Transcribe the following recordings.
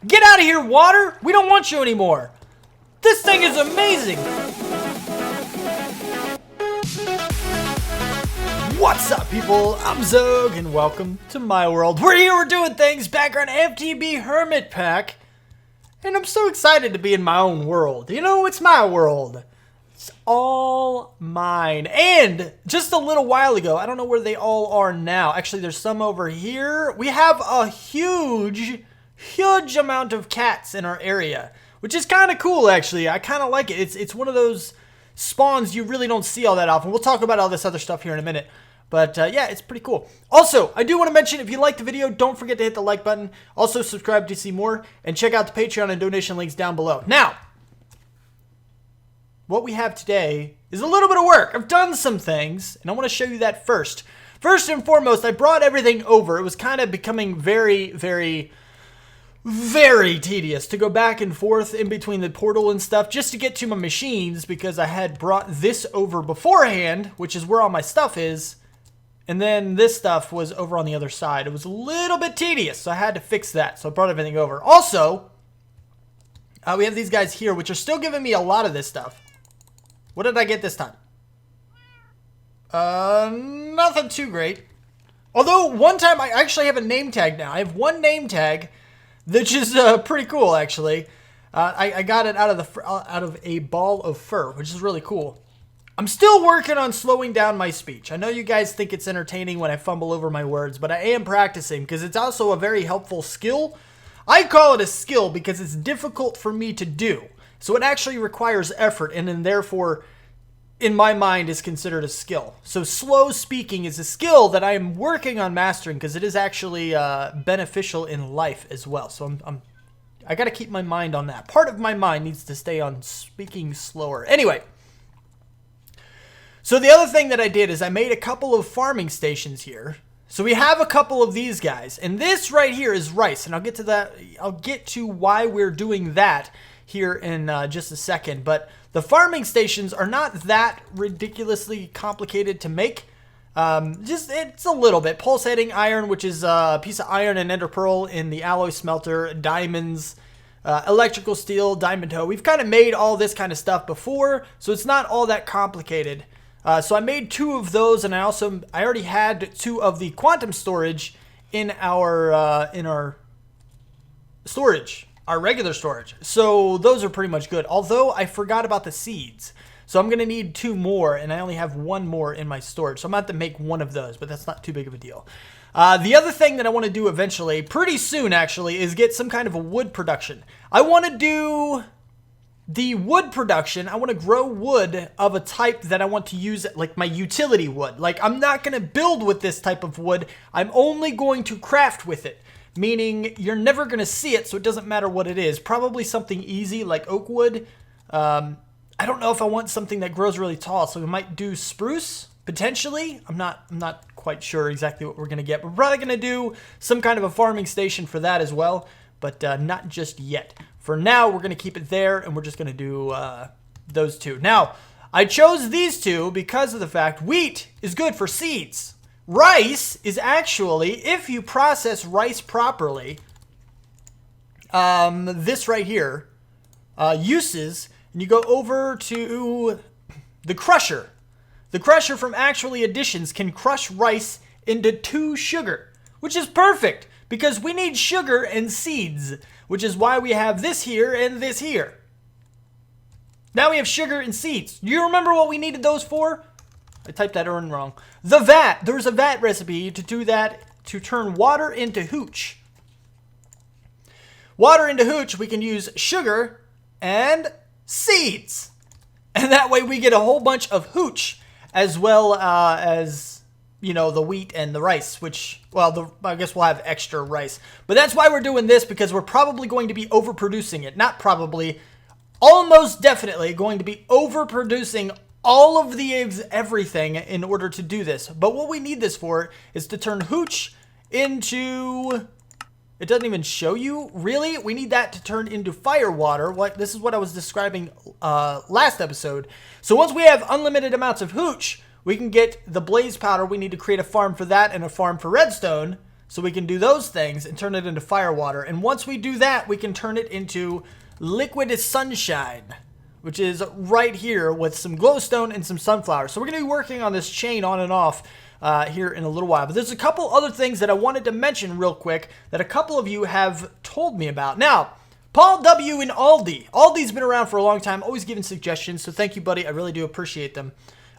Get out of here, water! We don't want you anymore! This thing is amazing! What's up, people? I'm Xogue, and welcome to my world. We're here, we're doing things back on FTB Hermitpack, and I'm so excited to be in my own world. You know, it's my world. It's all mine. And just a little while ago, I don't know where they all are now. Actually, there's some over here. We have a huge amount of cats in our area, which is kind of cool, actually. I kind of like it. It's one of those spawns you really don't see all that often. We'll talk about all this other stuff here in a minute. But yeah, it's pretty cool. Also, I do want to mention, if you liked the video, don't forget to hit the like button. Also, subscribe to see more. And check out the Patreon and donation links down below. Now, what we have today is a little bit of work. I've done some things, and I want to show you that first. First and foremost, I brought everything over. It was kind of becoming very tedious to go back and forth in between the portal and stuff just to get to my machines, because I had brought this over beforehand, which is where all my stuff is. And then this stuff was over on the other side. It was a little bit tedious, so I had to fix that. So I brought everything over. Also, we have these guys here, which are still giving me a lot of this stuff. What did I get this time? Nothing too great. Although, one time I actually have a name tag now. I have one name tag, which is pretty cool, actually. I got it out of a ball of fur, which is really cool. I'm still working on slowing down my speech. I know you guys think it's entertaining when I fumble over my words, but I am practicing because it's also a very helpful skill. I call it a skill because it's difficult for me to do. So it actually requires effort, and then therefore, in my mind, is considered a skill. So slow speaking is a skill that I am working on mastering because it is actually beneficial in life as well. So I got to keep my mind on that. Part of my mind needs to stay on speaking slower. Anyway. So the other thing that I did is I made a couple of farming stations here. So we have a couple of these guys, and this right here is rice, and I'll get to that. I'll get to why we're doing that here in just a second. But the farming stations are not that ridiculously complicated to make. It's a little bit. Pulsating iron, which is a piece of iron and ender pearl in the alloy smelter, diamonds, electrical steel, diamond toe. We've kind of made all this kind of stuff before, so it's not all that complicated. So I made 2 of those, and I already had 2 of the quantum storage in our storage, our regular storage. So those are pretty much good. Although I forgot about the seeds, so I'm gonna need 2 more, and I only have 1 more in my storage. So I'm gonna have to make 1 of those, but that's not too big of a deal. The other thing that I want to do eventually, pretty soon actually, is get some kind of a wood production. I want to do the wood production. I want to grow wood of a type that I want to use, like my utility wood. Like, I'm not going to build with this type of wood. I'm only going to craft with it. Meaning, you're never going to see it, so it doesn't matter what it is. Probably something easy, like oak wood. I don't know if I want something that grows really tall, so we might do spruce, potentially. I'm not quite sure exactly what we're going to get. We're probably going to do some kind of a farming station for that as well, but not just yet. For now, we're going to keep it there, and we're just going to do those 2. Now, I chose these 2 because of the fact wheat is good for seeds. Rice is actually, if you process rice properly, this right here, uses, and you go over to the crusher. The crusher from Actually Additions can crush rice into 2 sugar, which is perfect because we need sugar and seeds, which is why we have this here and this here. Now we have sugar and seeds. Do you remember what we needed those for? I typed that in wrong. The vat. There's a vat recipe to do that, to turn water into hooch. Water into hooch, we can use sugar and seeds. And that way we get a whole bunch of hooch, as well as, you know, the wheat and the rice, which, well, I guess we'll have extra rice. But that's why we're doing this, because we're probably going to be overproducing it. Not probably, almost definitely going to be overproducing all of the everything in order to do this. But what we need this for is to turn hooch into... It doesn't even show you, really? We need that to turn into fire water. This is what I was describing last episode. So once we have unlimited amounts of hooch, we can get the blaze powder. We need to create a farm for that and a farm for redstone. So we can do those things and turn it into fire water. And once we do that, we can turn it into liquid sunshine, which is right here with some glowstone and some sunflower. So we're going to be working on this chain on and off here in a little while. But there's a couple other things that I wanted to mention real quick that a couple of you have told me about. Now, Paul W. and Aldi. Aldi's been around for a long time, always giving suggestions, so thank you, buddy. I really do appreciate them.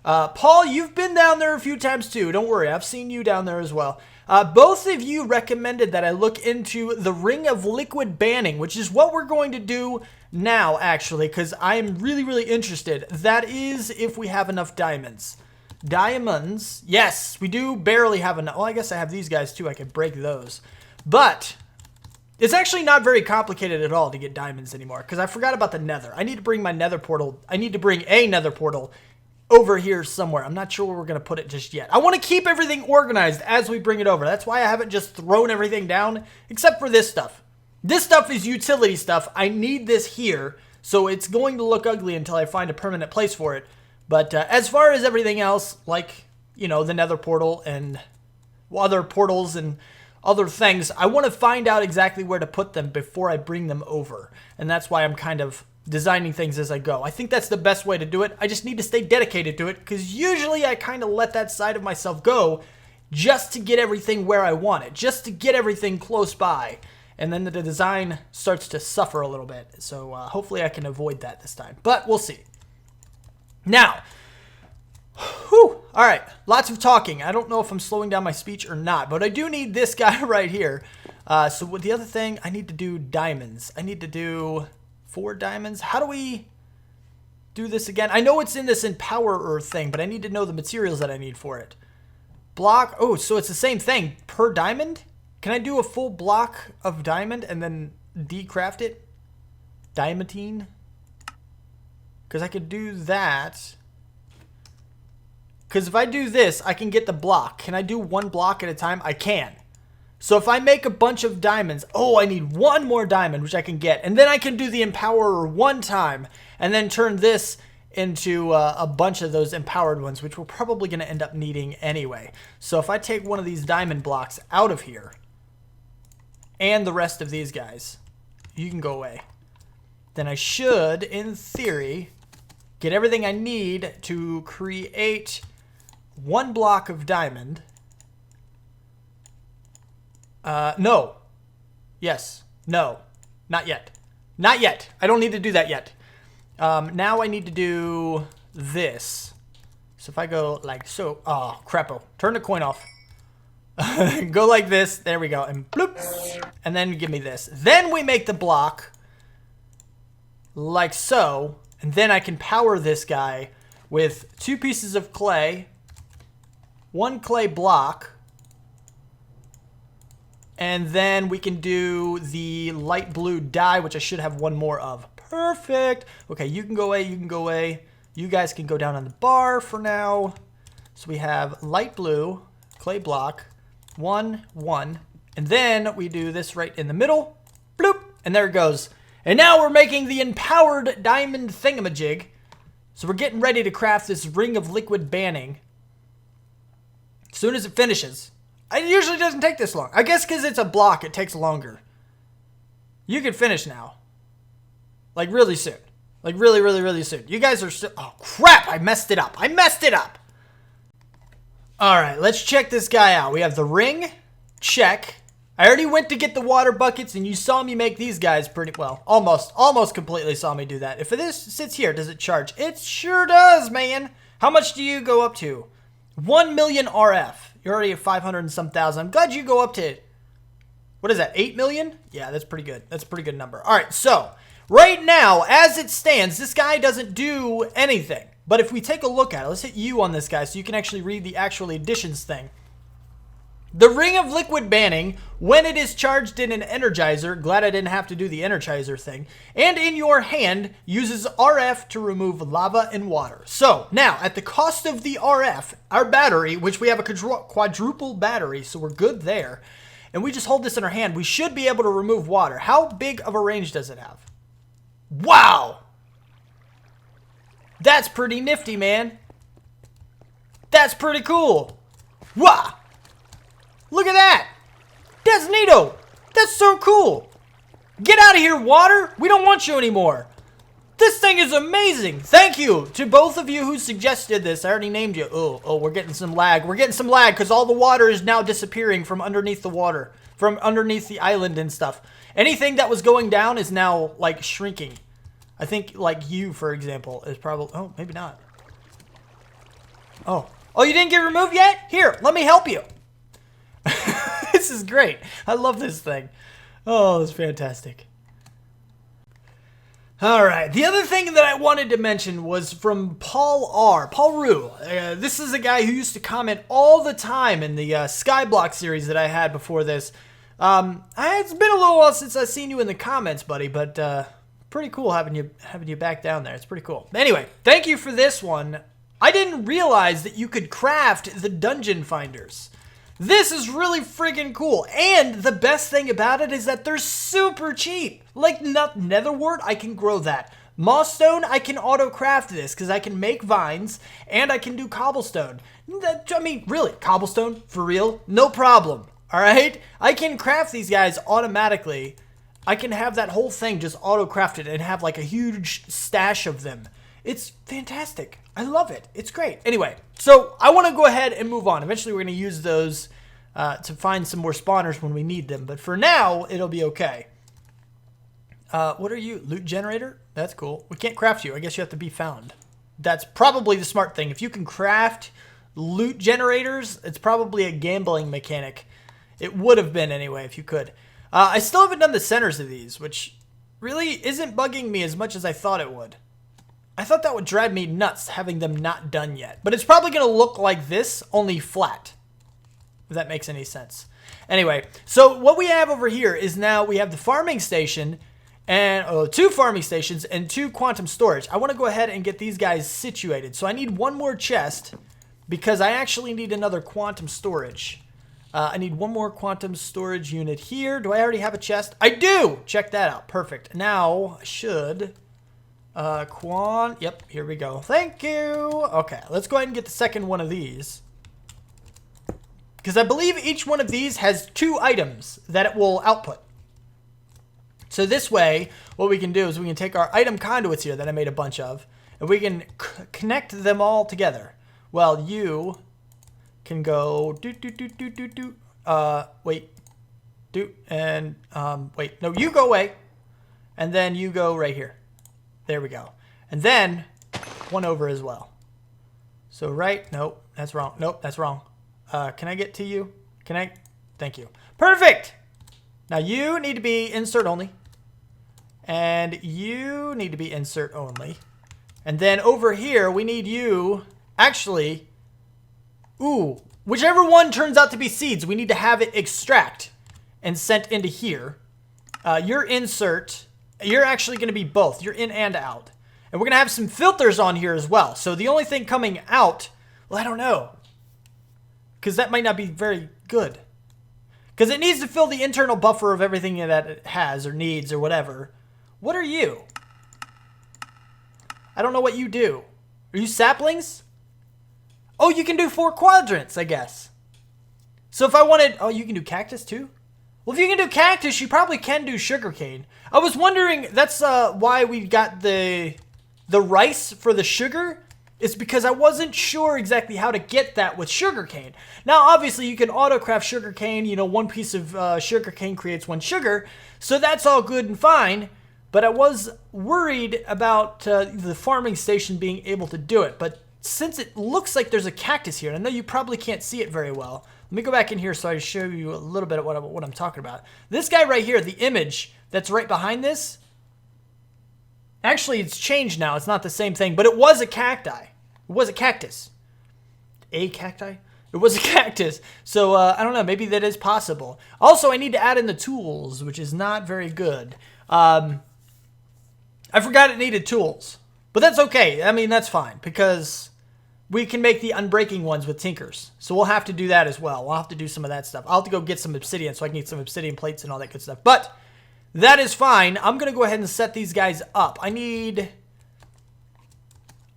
Paul, you've been down there a few times too. Don't worry, I've seen you down there as well. Both of you recommended that I look into the Ring of Liquid banning, which is what we're going to do now, actually, because I'm really, really interested. That is if we have enough diamonds. Diamonds, yes, we do barely have enough. Well, I guess I have these guys too. I could break those. But it's actually not very complicated at all to get diamonds anymore, because I forgot about the nether. I need to bring my nether portal. I need to bring a nether portal over here somewhere. I'm not sure where we're going to put it just yet. I want to keep everything organized as we bring it over. That's why I haven't just thrown everything down, except for this stuff. This stuff is utility stuff. I need this here, so it's going to look ugly until I find a permanent place for it. But as far as everything else, like, you know, the nether portal and other portals and other things, I want to find out exactly where to put them before I bring them over. And that's why I'm kind of designing things as I go. I think that's the best way to do it. I just need to stay dedicated to it, because usually I kind of let that side of myself go just to get everything where I want it, just to get everything close by. And then the design starts to suffer a little bit. So hopefully I can avoid that this time. But we'll see. Now, whew, all right, lots of talking. I don't know if I'm slowing down my speech or not, but I do need this guy right here. So with the other thing, I need to do diamonds. I need to do 4 diamonds. How do we do this again? I know it's in this empowerer thing, but I need to know the materials that I need for it. Block. Oh, so it's the same thing per diamond? Can I do a full block of diamond and then decraft it? Diamantine? Because I could do that. Because if I do this, I can get the block. Can I do 1 block at a time? I can. So if I make a bunch of diamonds, oh, I need 1 more diamond, which I can get. And then I can do the empowerer 1 time and then turn this into a bunch of those empowered ones, which we're probably going to end up needing anyway. So if I take one of these diamond blocks out of here and the rest of these guys, you can go away. Then I should, in theory, get everything I need to create 1 block of diamond. No. Yes. No. Not yet. Not yet. I don't need to do that yet. Now I need to do this. So if I go like so. Oh, crapo. Turn the coin off. Go like this. There we go. And bloop. And then give me this. Then we make the block like so. And then I can power this guy with 2 pieces of clay, 1 clay block, and then we can do the light blue dye, which I should have 1 more of. Perfect. Okay, you can go away, you can go away. You guys can go down on the bar for now. So we have light blue, clay block, 1, 1. And then we do this right in the middle. Bloop. And there it goes. And now we're making the empowered diamond thingamajig. So we're getting ready to craft this Ring of Liquid banning. As soon as it finishes. It usually doesn't take this long. I guess because it's a block, it takes longer. You can finish now. Like really soon. Like really, really, really soon. You guys are still... Oh, crap! I messed it up. I messed it up! Alright, let's check this guy out. We have the ring. Check. I already went to get the water buckets, and you saw me make these guys pretty well. Almost completely saw me do that. If this sits here, does it charge? It sure does, man. How much do you go up to? 1 million RF. You're already at 500 and some thousand. I'm glad you go up to, what is that, 8 million? Yeah, that's pretty good. That's a pretty good number. All right, so right now, as it stands, this guy doesn't do anything. But if we take a look at it, let's hit U on this guy so you can actually read the actual additions thing. The Ring of Liquid banning, when it is charged in an energizer, glad I didn't have to do the energizer thing, and in your hand, uses RF to remove lava and water. So, now, at the cost of the RF, our battery, which we have a quadruple battery, so we're good there, and we just hold this in our hand, we should be able to remove water. How big of a range does it have? Wow! That's pretty nifty, man. That's pretty cool. Wow! Look at that! That's neato. That's so cool. Get out of here, water. We don't want you anymore. This thing is amazing. Thank you to both of you who suggested this. I already named you. Oh, we're getting some lag. We're getting some lag because all the water is now disappearing from underneath the water, from underneath the island and stuff. Anything that was going down is now, like, shrinking. I think, like, you, for example, is probably... Oh, maybe not. Oh, you didn't get removed yet? Here, let me help you. This is great. I love this thing. Oh, it's fantastic. All right, the other thing that I wanted to mention was from Paul R. Paul Rue. This is a guy who used to comment all the time in the Skyblock series that I had before this. It's been a little while since I've seen you in the comments, buddy, but pretty cool having you back down there. It's pretty cool. Anyway, thank you for this one. I didn't realize that you could craft the dungeon finders. This is really freaking cool, and the best thing about it is that they're super cheap. Like netherwort, I can grow that. Moss stone, I can auto craft this because I can make vines and I can do cobblestone. I mean, really, cobblestone for real, no problem. All right, I can craft these guys automatically. I can have that whole thing just auto crafted and have like a huge stash of them. It's fantastic. I love it. It's great. Anyway, so I want to go ahead and move on. Eventually, we're going to use those to find some more spawners when we need them. But for now, it'll be okay. What are you? Loot generator? That's cool. We can't craft you. I guess you have to be found. That's probably the smart thing. If you can craft loot generators, it's probably a gambling mechanic. It would have been anyway if you could. I still haven't done the centers of these, which really isn't bugging me as much as I thought it would. I thought that would drive me nuts having them not done yet. But it's probably going to look like this, only flat. If that makes any sense. Anyway, so what we have over here is now we have the farming station and 2 farming stations and 2 quantum storage. I want to go ahead and get these guys situated. So I need one more chest because I actually need another quantum storage. I need one more quantum storage unit here. Do I already have a chest? I do! Check that out. Perfect. Now I should... Yep, here we go. Thank you. Okay, let's go ahead and get the second one of these. Because I believe each one of these has 2 items that it will output. So this way, what we can do is we can take our item conduits here that I made a bunch of, and we can connect them all together. Well, you can go wait. Wait. No, you go away. And then you go right here. There we go. And then one over as well. So right, nope, that's wrong. Nope, that's wrong. Can I get to you? Can I? Thank you. Perfect. Now you need to be insert only. And you need to be insert only. And then over here, we need you, actually, whichever one turns out to be seeds, we need to have it extract and sent into here. Your insert... You're actually going to be both. You're in and out. And we're going to have some filters on here as well. So the only thing coming out, well, I don't know. Because that might not be very good. Because it needs to fill the internal buffer of everything that it has or needs or whatever. What are you? I don't know what you do. Are you saplings? Oh, you can do 4 quadrants, I guess. So if I wanted... Oh, you can do cactus too? Well, if you can do cactus, you probably can do sugarcane. I was wondering, that's why we got the rice for the sugar. It's because I wasn't sure exactly how to get that with sugarcane. Now, obviously, you can auto-craft sugarcane. You know, 1 piece of sugarcane creates 1 sugar. So that's all good and fine. But I was worried about the farming station being able to do it. But since it looks like there's a cactus here, and I know you probably can't see it very well. Let me go back in here so I show you a little bit of what I'm talking about. This guy right here, the image that's right behind this, actually it's changed now. It's not the same thing, but it was a cacti. It was a cactus. A cacti? It was a cactus. So I don't know, maybe that is possible. Also, I need to add in the tools, which is not very good. I forgot it needed tools, but that's okay. I mean, that's fine because... we can make the unbreaking ones with tinkers. So we'll have to do that as well. We'll have to do some of that stuff. I'll have to go get some obsidian so I can get some obsidian plates and all that good stuff. But that is fine. I'm going to go ahead and set these guys up. I need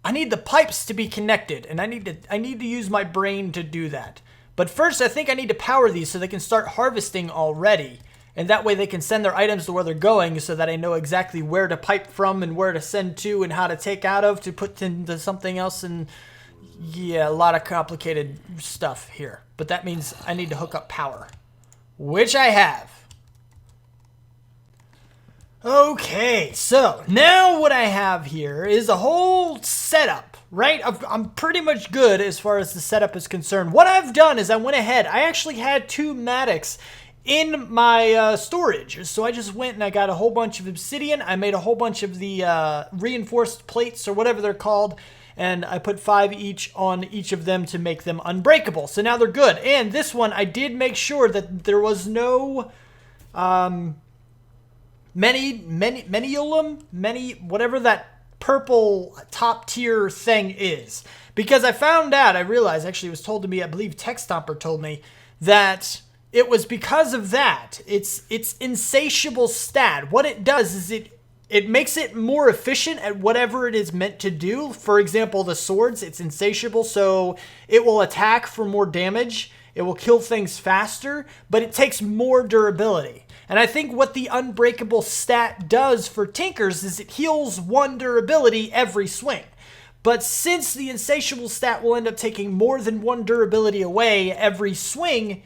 the pipes to be connected. And I need to use my brain to do that. But first, I think I need to power these so they can start harvesting already. And that way they can send their items to where they're going so that I know exactly where to pipe from and where to send to and how to take out of to put into something else. And yeah, a lot of complicated stuff here. But that means I need to hook up power, which I have. Okay, so now what I have here is a whole setup, right? I'm pretty much good as far as the setup is concerned. What I've done is I went ahead. I actually had 2 Matics in my storage. So I just went and I got a whole bunch of obsidian. I made a whole bunch of the reinforced plates or whatever they're called. And I put 5 each on each of them to make them unbreakable. So now they're good. And this one, I did make sure that there was no whatever that purple top tier thing is. Because I found out, I realized, actually it was told to me, I believe Tech Stomper told me, that it was because of that. It's insatiable stat. What it does is it makes it more efficient at whatever it is meant to do. For example, the swords, it's insatiable, so it will attack for more damage. It will kill things faster, but it takes more durability. And I think what the unbreakable stat does for Tinkers is it heals 1 durability every swing. But since the insatiable stat will end up taking more than 1 durability away every swing,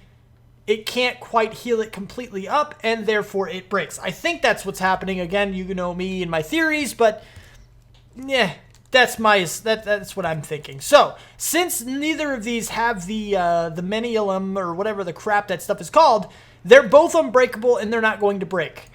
it can't quite heal it completely up, and therefore it breaks. I think that's what's happening. Again, you know me and my theories, but yeah, that's what I'm thinking. So, since neither of these have the Menialum or whatever the crap that stuff is called, they're both unbreakable and they're not going to break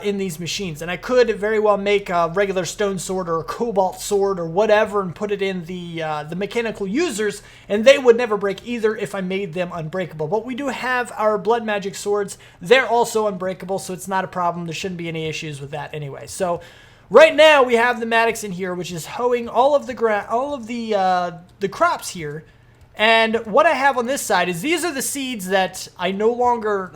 in these machines. And I could very well make a regular stone sword or a cobalt sword or whatever and put it in the mechanical users, and they would never break either if I made them unbreakable. But we do have our blood magic swords. They're also unbreakable, so it's not a problem. There shouldn't be any issues with that anyway. So right now we have the Matics in here, which is hoeing all of the crops here. And what I have on this side is these are the seeds that I no longer,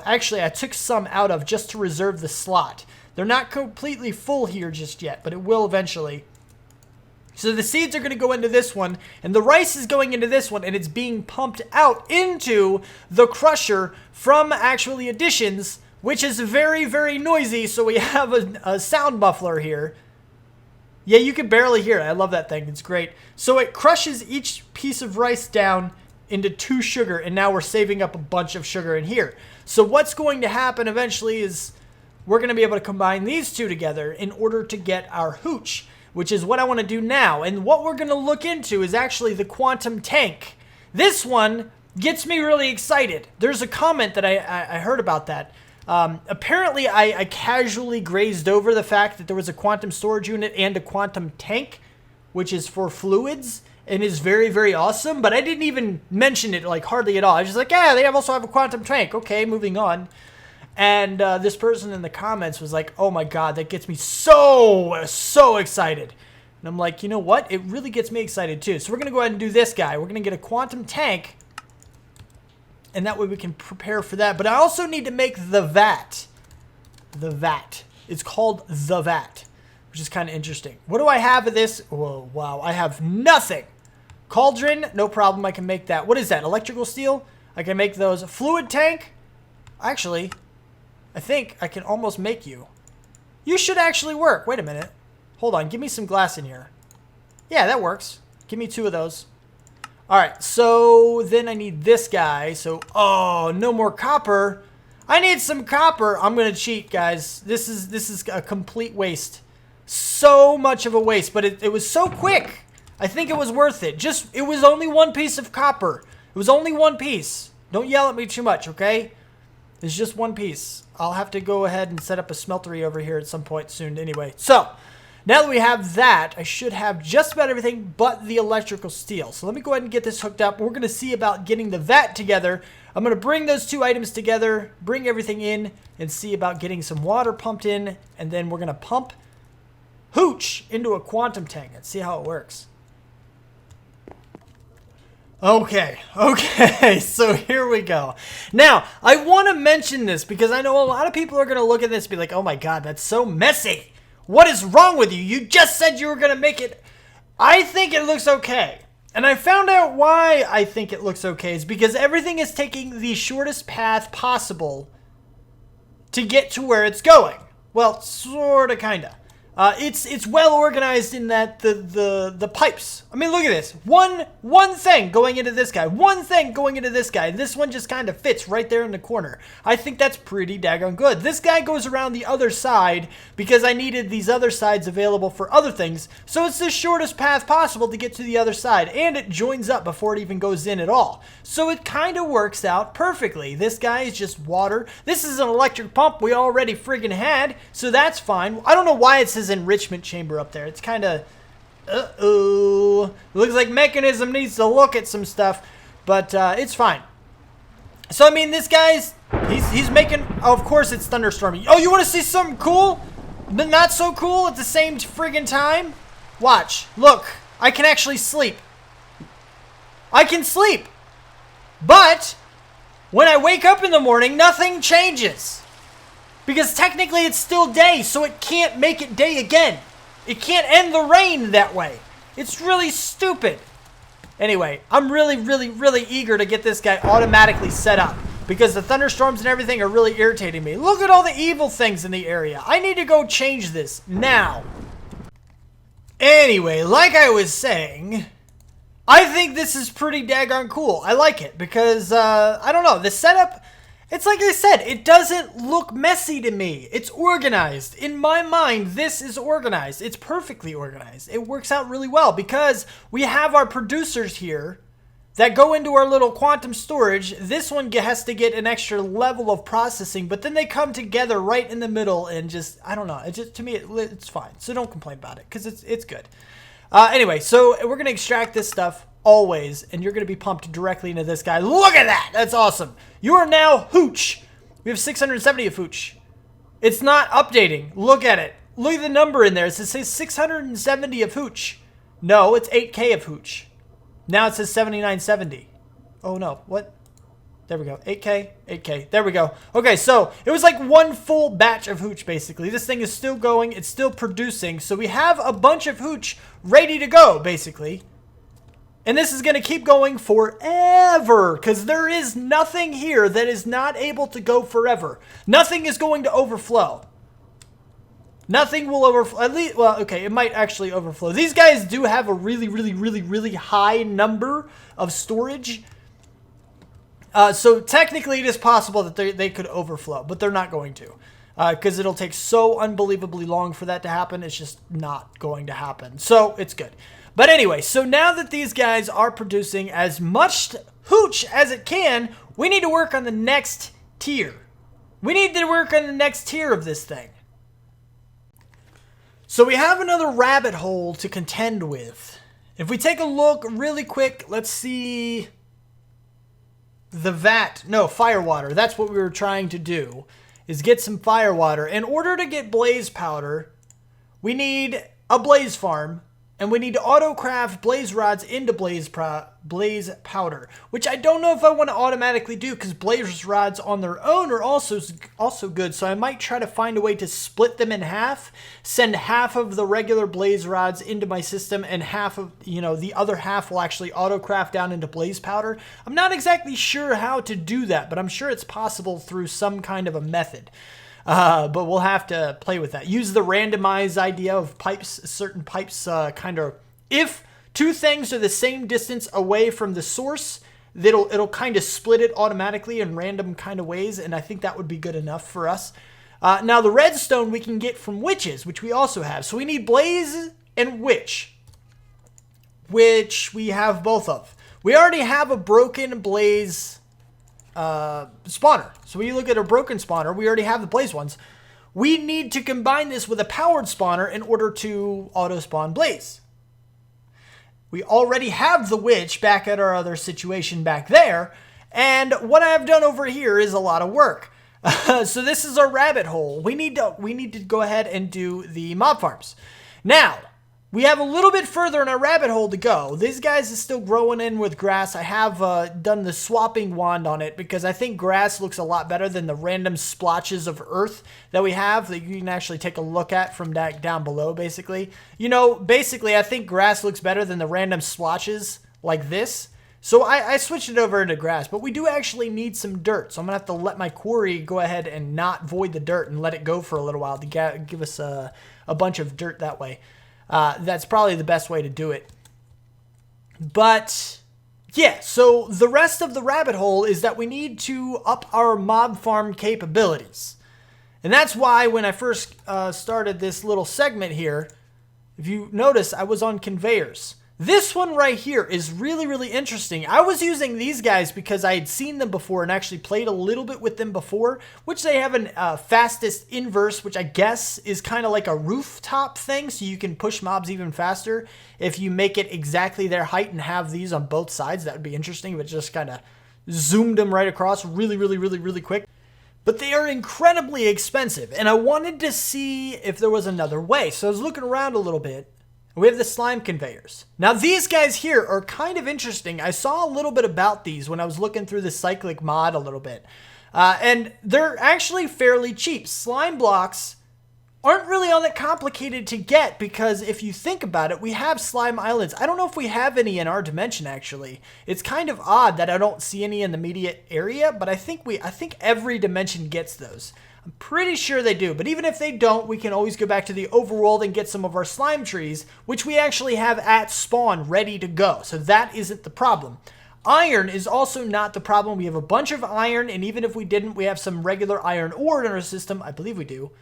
actually I took some out of just to reserve the slot. They're not completely full here just yet, but it will eventually. So the seeds are going to go into this one, and the rice is going into this one, and it's being pumped out into the crusher from actually additions, which is very, very noisy. So we have a sound muffler here. Yeah, you can barely hear it. I love that thing. It's great. So it crushes each piece of rice down into 2 sugar, and now we're saving up a bunch of sugar in here. So what's going to happen eventually is we're going to be able to combine these 2 together in order to get our hooch, which is what I want to do now. And what we're going to look into is actually the quantum tank. This one gets me really excited. There's a comment that I heard about that. Apparently, I casually grazed over the fact that there was a quantum storage unit and a quantum tank, which is for fluids, and is very, very awesome. But I didn't even mention it, like, hardly at all. I was just like, yeah, they also have a quantum tank. Okay, moving on. And this person in the comments was like, oh my god, that gets me so excited. And I'm like, you know what? It really gets me excited too. So we're going to go ahead and do this guy. We're going to get a quantum tank. And that way we can prepare for that. But I also need to make the vat. The vat. It's called the vat, which is kind of interesting. What do I have of this? Whoa, wow. I have nothing. Cauldron, no problem. I can make that. What is that? Electrical steel? I can make those. Fluid tank? Actually, I think I can almost make you. You should actually work. Wait a minute. Hold on. Give me some glass in here. Yeah, that works. Give me 2 of those. Alright, so then I need this guy. So, oh, no more copper. I need some copper. I'm going to cheat, guys. This is a complete waste. So much of a waste, but it was so quick. I think it was worth it. It was only 1 piece of copper. It was only 1 piece. Don't yell at me too much, okay? It's just 1 piece. I'll have to go ahead and set up a smeltery over here at some point soon anyway. So, now that we have that, I should have just about everything but the electrical steel. So let me go ahead and get this hooked up. We're going to see about getting the vat together. I'm going to bring those 2 items together, bring everything in, and see about getting some water pumped in. And then we're going to pump hooch into a quantum tank and see how it works. Okay, so here we go. Now, I want to mention this because I know a lot of people are going to look at this and be like, oh my god, that's so messy. What is wrong with you? You just said you were going to make it. I think it looks okay. And I found out why I think it looks okay is because everything is taking the shortest path possible to get to where it's going. Well, sorta, kinda. It's well organized in that the pipes. I mean, look at this. One thing going into this guy. One thing going into this guy. This one just kind of fits right there in the corner. I think that's pretty daggone good. This guy goes around the other side because I needed these other sides available for other things. So it's the shortest path possible to get to the other side. And it joins up before it even goes in at all. So it kind of works out perfectly. This guy is just water. This is an electric pump we already friggin' had. So that's fine. I don't know why it says enrichment chamber up there. It's kind of it looks like mechanism needs to look at some stuff, but it's fine. So I mean, this guy's he's making, oh, of course it's thunderstorming. Oh, you want to see something cool but not so cool at the same friggin' time? Watch, look, I can actually sleep. I can sleep, but when I wake up in the morning, nothing changes. Because technically it's still day, so it can't make it day again. It can't end the rain that way. It's really stupid. Anyway, I'm really eager to get this guy automatically set up. Because the thunderstorms and everything are really irritating me. Look at all the evil things in the area. I need to go change this now. Anyway, like I was saying, I think this is pretty daggone cool. I like it because, I don't know, the setup... It's like I said, it doesn't look messy to me. It's organized. In my mind, this is organized. It's perfectly organized. It works out really well because we have our producers here that go into our little quantum storage. This one has to get an extra level of processing, but then they come together right in the middle and just, I don't know. It just, to me, it's fine. So don't complain about it because it's good. Anyway, so we're going to extract this stuff. Always, and you're going to be pumped directly into this guy. Look at that! That's awesome. You are now hooch. We have 670 of hooch. It's not updating. Look at it. Look at the number in there. It says 670 of hooch. No, it's 8K of hooch. Now it says 7970. Oh no, what? There we go. 8K, 8K. There we go. Okay, so it was like one full batch of hooch, basically. This thing is still going. It's still producing. So we have a bunch of hooch ready to go, basically. And this is going to keep going forever because there is nothing here that is not able to go forever. Nothing is going to overflow. Nothing will overflow. At least, well, okay, it might actually overflow. These guys do have a really high number of storage. So technically it is possible that they could overflow, but they're not going to. Because it'll take so unbelievably long for that to happen. It's just not going to happen. So it's good. But anyway, so now that these guys are producing as much hooch as it can, we need to work on the next tier. We need to work on the next tier of this thing. So we have another rabbit hole to contend with. If we take a look really quick, let's see the vat. No, firewater. That's what we were trying to do, is get some firewater. In order to get blaze powder, we need a blaze farm. And we need to auto-craft blaze rods into blaze powder, which I don't know if I want to automatically do because blaze rods on their own are also good. So I might try to find a way to split them in half, send half of the regular blaze rods into my system, and half of, the other half will actually auto-craft down into blaze powder. I'm not exactly sure how to do that, but I'm sure it's possible through some kind of a method. But we'll have to play with that. Use the randomized idea of pipes, certain pipes kind of, if two things are the same distance away from the source, it'll kind of split it automatically in random kind of ways, and I think that would be good enough for us. Now the redstone we can get from witches, which we also have. So we need blaze and witch, which we have both of. We already have a broken blaze spawner. So when you look at a broken spawner, we already have the blaze ones. We need to combine this with a powered spawner in order to auto spawn blaze. We already have the witch back at our other situation back there, and what I've done over here is a lot of work. So this is a rabbit hole. We need to go ahead and do the mob farms. Now, we have a little bit further in our rabbit hole to go. These guys is still growing in with grass. I have done the swapping wand on it because I think grass looks a lot better than the random splotches of earth that we have that you can actually take a look at from down below, basically. Basically, I think grass looks better than the random splotches like this. So I switched it over into grass, but we do actually need some dirt. So I'm going to have to let my quarry go ahead and not void the dirt and let it go for a little while to give us a bunch of dirt that way. That's probably the best way to do it. But yeah, so the rest of the rabbit hole is that we need to up our mob farm capabilities. And that's why when I first started this little segment here, if you notice, I was on conveyors. This one right here is really, really interesting. I was using these guys because I had seen them before and actually played a little bit with them before, which they have an fastest inverse, which I guess is kind of like a rooftop thing, so you can push mobs even faster. If you make it exactly their height and have these on both sides, that would be interesting, but just kind of zoomed them right across really, really, really, really quick. But they are incredibly expensive, and I wanted to see if there was another way. So I was looking around a little bit. We have the slime conveyors. Now these guys here are kind of interesting. I saw a little bit about these when I was looking through the cyclic mod a little bit. And they're actually fairly cheap. Slime blocks aren't really all that complicated to get because if you think about it, we have slime islands. I don't know if we have any in our dimension actually. It's kind of odd that I don't see any in the immediate area, but I think every dimension gets those. I'm pretty sure they do, but even if they don't, we can always go back to the overworld and get some of our slime trees, which we actually have at spawn ready to go. So that isn't the problem. Iron is also not the problem. We have a bunch of iron, and even if we didn't, we have some regular iron ore in our system. I believe we do.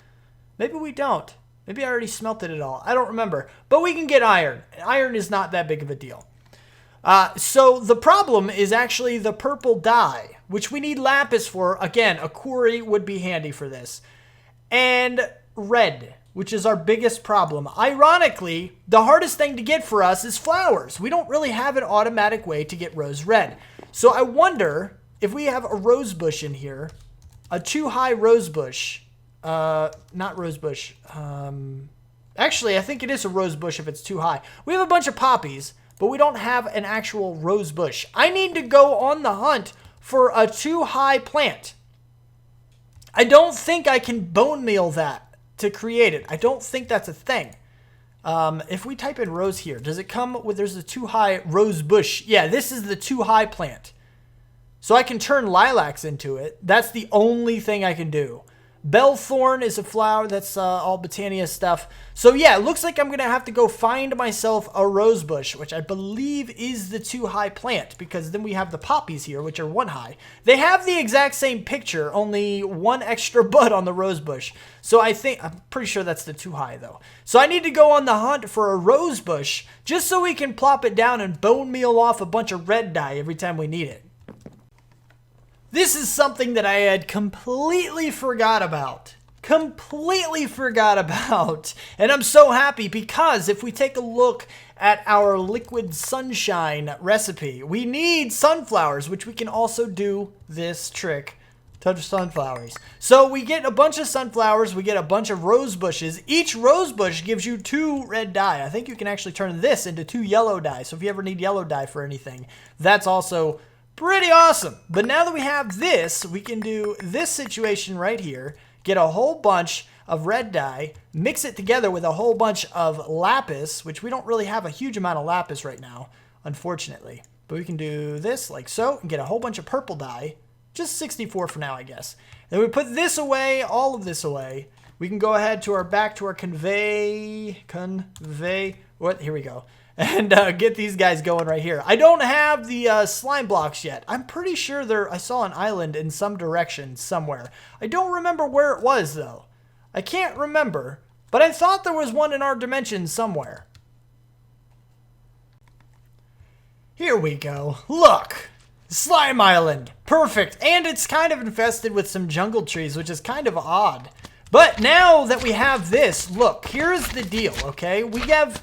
Maybe we don't. Maybe I already smelted it all. I don't remember. But we can get iron. Iron is not that big of a deal. So the problem is actually the purple dye, which we need lapis for. Again, a quarry would be handy for this. And red, which is our biggest problem. Ironically, the hardest thing to get for us is flowers. We don't really have an automatic way to get rose red. So I wonder if we have a rose bush in here, a too high rose bush. Not rose bush. Actually, I think it is a rose bush if it's too high. We have a bunch of poppies, but we don't have an actual rose bush. I need to go on the hunt for a too high plant. I don't think I can bone meal that to create it. I don't think that's a thing. If we type in rose here, does it come with, there's a too high rose bush. Yeah, this is the too high plant. So I can turn lilacs into it. That's the only thing I can do. Bellthorn is a flower. That's all Botania stuff. So yeah, it looks like I'm going to have to go find myself a rose bush, which I believe is the too high plant, because then we have the poppies here, which are one high. They have the exact same picture, only one extra bud on the rose bush. So I'm pretty sure that's the too high though. So I need to go on the hunt for a rose bush just so we can plop it down and bone meal off a bunch of red dye every time we need it. This is something that I had completely forgot about. Completely forgot about. And I'm so happy because if we take a look at our liquid sunshine recipe, we need sunflowers, which we can also do this trick. Touch sunflowers. So we get a bunch of sunflowers, we get a bunch of rose bushes. Each rose bush gives you 2 red dye. I think you can actually turn this into 2 yellow dye. So if you ever need yellow dye for anything, that's also pretty awesome. But now that we have this, we can do this situation right here, get a whole bunch of red dye, mix it together with a whole bunch of lapis, which we don't really have a huge amount of lapis right now, unfortunately. But we can do this like so and get a whole bunch of purple dye, just 64 for now, I guess. Then we put this away, all of this away. We can go ahead to back to our here we go. And get these guys going right here. I don't have the slime blocks yet. I'm pretty sure I saw an island in some direction somewhere. I don't remember where it was though. I can't remember, but I thought there was one in our dimension somewhere. Here we go. Look! Slime Island. Perfect. And it's kind of infested with some jungle trees, which is kind of odd. But now that we have this, look, here's the deal, okay? We have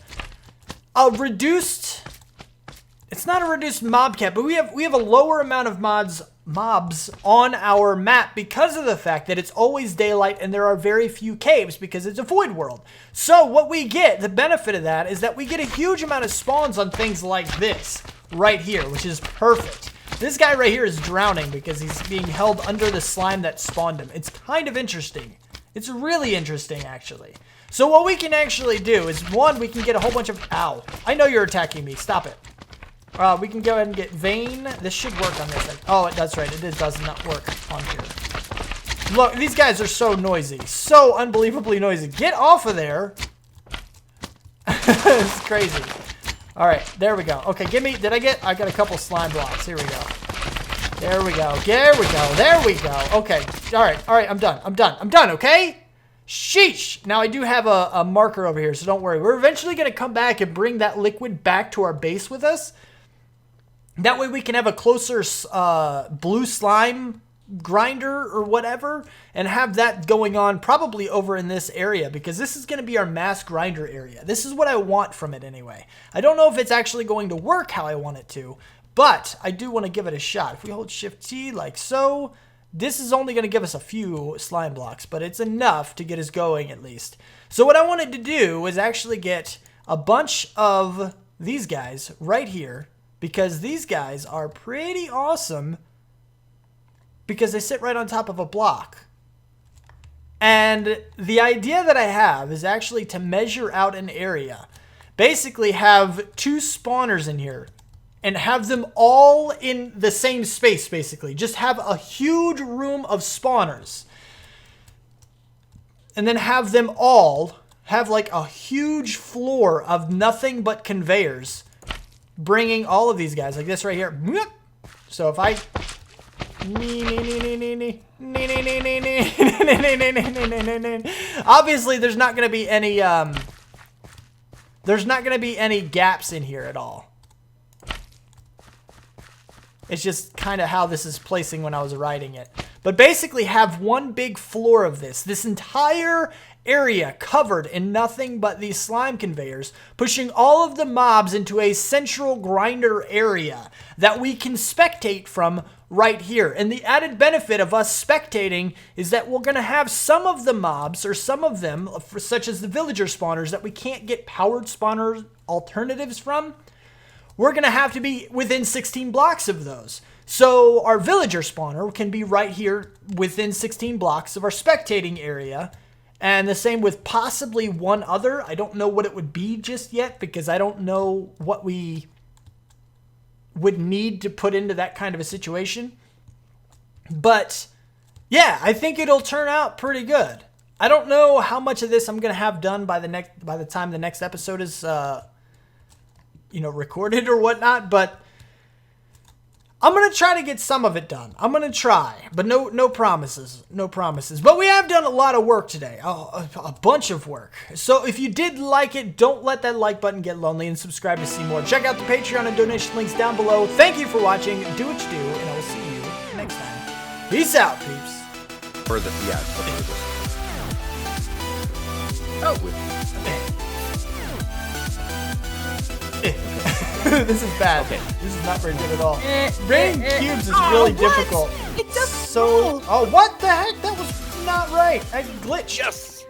a reduced, it's not a reduced mob cap, but we have a lower amount of mobs on our map because of the fact that it's always daylight and there are very few caves because it's a void world. So what we get, the benefit of that, is that we get a huge amount of spawns on things like this right here, which is perfect. This guy right here is drowning because he's being held under the slime that spawned him. It's kind of interesting. It's really interesting, actually. So what we can actually do is, one, we can get a whole bunch of... Ow. I know you're attacking me. Stop it. We can go ahead and get vein. This should work on this. Oh, that's right. It does not work on here. Look, these guys are so noisy. So unbelievably noisy. Get off of there. It's crazy. All right, there we go. Okay, give me, I got a couple slime blocks. Here we go. There we go. There we go. There we go. Okay. All right, I'm done, okay? Sheesh. Now, I do have a marker over here, so don't worry. We're eventually going to come back and bring that liquid back to our base with us. That way we can have a closer blue slime grinder or whatever and have that going on probably over in this area because this is going to be our mass grinder area. This is what I want from it anyway. I don't know if it's actually going to work how I want it to, but I do want to give it a shot. If we hold Shift T like so, this is only going to give us a few slime blocks, but it's enough to get us going at least. So what I wanted to do was actually get a bunch of these guys right here because these guys are pretty awesome because they sit right on top of a block. And the idea that I have is actually to measure out an area. Basically have 2 spawners in here and have them all in the same space, basically. Just have a huge room of spawners. And then have them all have like a huge floor of nothing but conveyors. Bringing all of these guys, like this right here. So if I... Obviously, there's not going to be any gaps in here at all. It's just kind of how this is placing when I was writing it. But basically have one big floor of this entire area covered in nothing but these slime conveyors, pushing all of the mobs into a central grinder area that we can spectate from right here. And the added benefit of us spectating is that we're going to have some of the mobs, or some of them, such as the villager spawners, that we can't get powered spawner alternatives from. We're going to have to be within 16 blocks of those. So our villager spawner can be right here within 16 blocks of our spectating area. And the same with possibly one other. I don't know what it would be just yet because I don't know what we would need to put into that kind of a situation. But yeah, I think it'll turn out pretty good. I don't know how much of this I'm going to have done by the time the next episode is recorded or whatnot, but I'm going to try to get some of it done. I'm going to try, but no promises. No promises. But we have done a lot of work today. A bunch of work. So if you did like it, don't let that like button get lonely and subscribe to see more. Check out the Patreon and donation links down below. Thank you for watching. Do what you do, and I will see you next time. Peace out, peeps. This is bad. Okay. This is not very good at all. Bringing cubes is really difficult. It doesn't so, oh, what the heck? That was not right. I glitched. Yes.